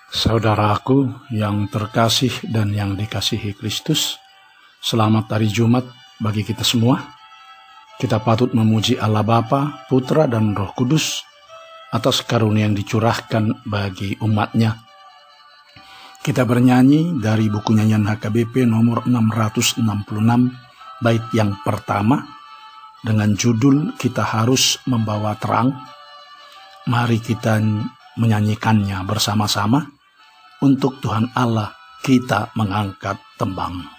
Saudaraku yang terkasih dan yang dikasihi Kristus, selamat hari Jumat bagi kita semua. Kita patut memuji Allah Bapa, Putra, dan Roh Kudus atas karunia yang dicurahkan bagi umatnya. Kita bernyanyi dari buku nyanyian HKBP nomor 666, bait yang pertama, dengan judul Kita Harus Membawa Terang. Mari kita menyanyikannya bersama-sama. Untuk Tuhan Allah kita mengangkat tembang.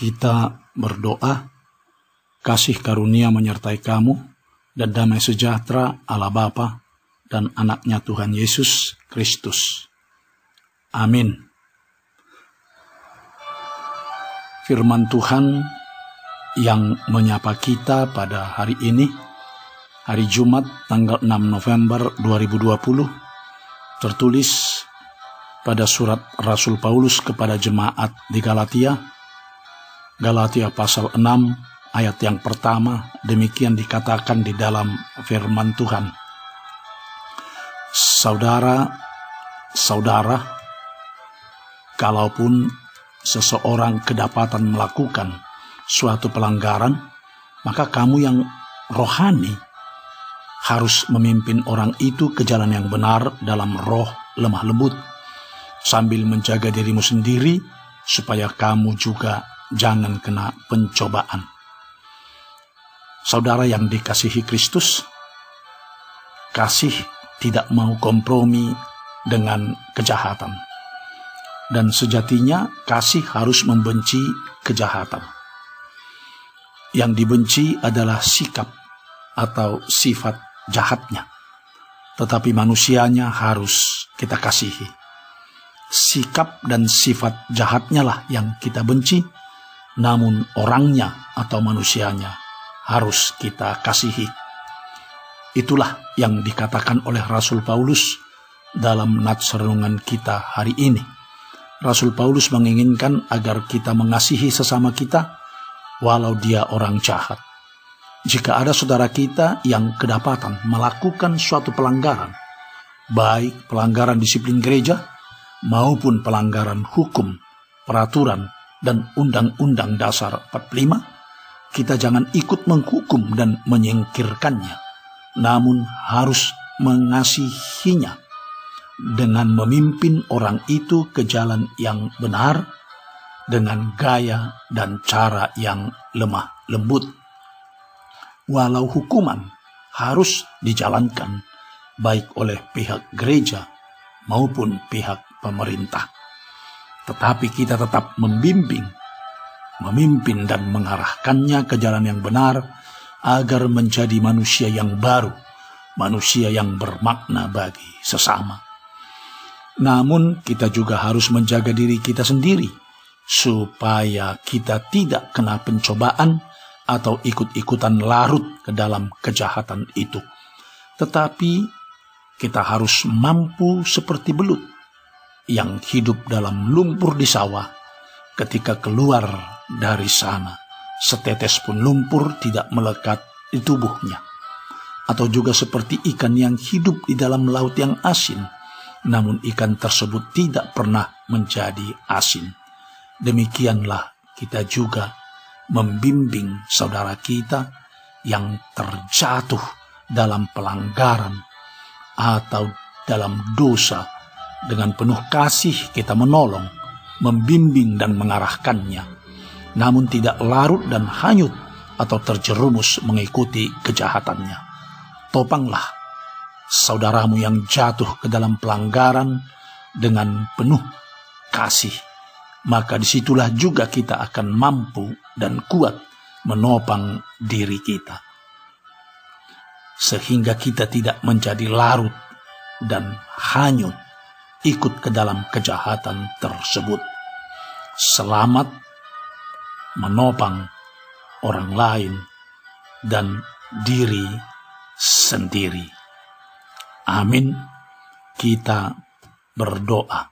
Kita berdoa, kasih karunia menyertai kamu, dan damai sejahtera Allah Bapa dan anaknya Tuhan Yesus Kristus. Amin. Firman Tuhan yang menyapa kita pada hari ini, hari Jumat tanggal 6 November 2020, tertulis pada surat Rasul Paulus kepada jemaat di Galatia pasal 6 ayat yang pertama, demikian dikatakan di dalam firman Tuhan. Saudara, kalaupun seseorang kedapatan melakukan suatu pelanggaran, maka kamu yang rohani harus memimpin orang itu ke jalan yang benar dalam roh lemah lembut, sambil menjaga dirimu sendiri supaya kamu juga jangan kena pencobaan. Saudara yang dikasihi Kristus, kasih tidak mau kompromi dengan kejahatan. Dan sejatinya kasih harus membenci kejahatan. Yang dibenci adalah sikap atau sifat jahatnya. Tetapi manusianya harus kita kasihi. Sikap dan sifat jahatnya lah yang kita benci, namun orangnya atau manusianya harus kita kasihi. Itulah yang dikatakan oleh Rasul Paulus dalam nats renungan kita hari ini. Rasul Paulus menginginkan agar kita mengasihi sesama kita walau dia orang jahat. Jika ada saudara kita yang kedapatan melakukan suatu pelanggaran, baik pelanggaran disiplin gereja maupun pelanggaran hukum, peraturan, dan Undang-Undang Dasar 45, kita jangan ikut menghukum dan menyingkirkannya, namun harus mengasihinya dengan memimpin orang itu ke jalan yang benar dengan gaya dan cara yang lemah lembut. Walau hukuman harus dijalankan baik oleh pihak gereja maupun pihak pemerintah, tetapi kita tetap memimpin dan mengarahkannya ke jalan yang benar agar menjadi manusia yang baru, manusia yang bermakna bagi sesama. Namun kita juga harus menjaga diri kita sendiri supaya kita tidak kena pencobaan atau ikut-ikutan larut ke dalam kejahatan itu. Tetapi kita harus mampu seperti belut yang hidup dalam lumpur di sawah. Ketika keluar dari sana, setetes pun lumpur tidak melekat di tubuhnya. Atau juga seperti ikan yang hidup di dalam laut yang asin, namun ikan tersebut tidak pernah menjadi asin. Demikianlah kita juga membimbing saudara kita yang terjatuh dalam pelanggaran atau dalam dosa. Dengan penuh kasih kita menolong, membimbing dan mengarahkannya, namun tidak larut dan hanyut atau terjerumus mengikuti kejahatannya. Topanglah saudaramu yang jatuh ke dalam pelanggaran dengan penuh kasih, maka disitulah juga kita akan mampu dan kuat menopang diri kita, sehingga kita tidak menjadi larut dan hanyut ikut ke dalam kejahatan tersebut. Selamat menopang orang lain dan diri sendiri. Amin. Kita berdoa.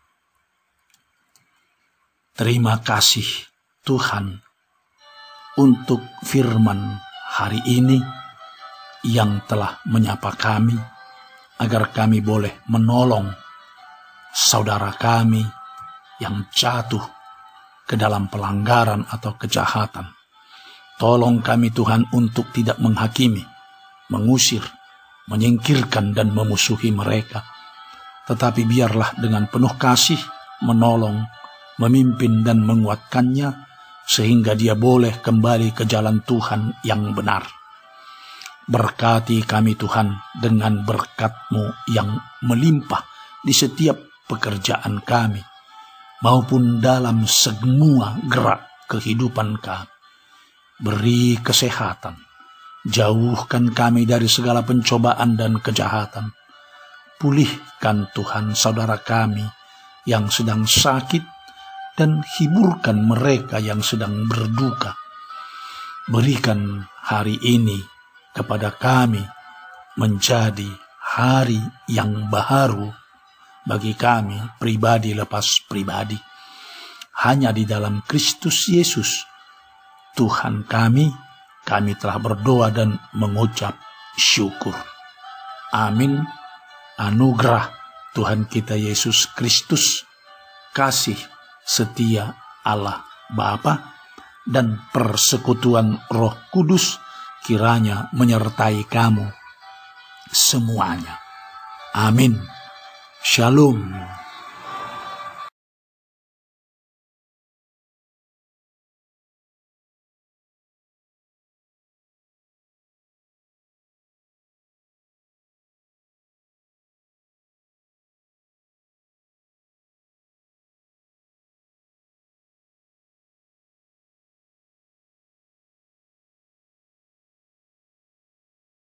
Terima kasih Tuhan untuk firman hari ini yang telah menyapa kami, agar kami boleh menolong saudara kami yang jatuh ke dalam pelanggaran atau kejahatan. Tolong kami Tuhan untuk tidak menghakimi, mengusir, menyingkirkan dan memusuhi mereka, tetapi biarlah dengan penuh kasih menolong, memimpin dan menguatkannya, sehingga dia boleh kembali ke jalan Tuhan yang benar. Berkati kami Tuhan dengan berkat-Mu yang melimpah di setiap pekerjaan kami, maupun dalam semua gerak kehidupan kami. Beri kesehatan, jauhkan kami dari segala pencobaan dan kejahatan. Pulihkan Tuhan saudara kami yang sedang sakit, dan hiburkan mereka yang sedang berduka. Berikan hari ini kepada kami menjadi hari yang baharu bagi kami pribadi lepas pribadi. Hanya di dalam Kristus Yesus Tuhan kami telah berdoa dan mengucap syukur. Amin. Anugerah Tuhan kita Yesus Kristus, kasih setia Allah Bapa, dan persekutuan Roh Kudus kiranya menyertai kamu semuanya. Amin. Shalom.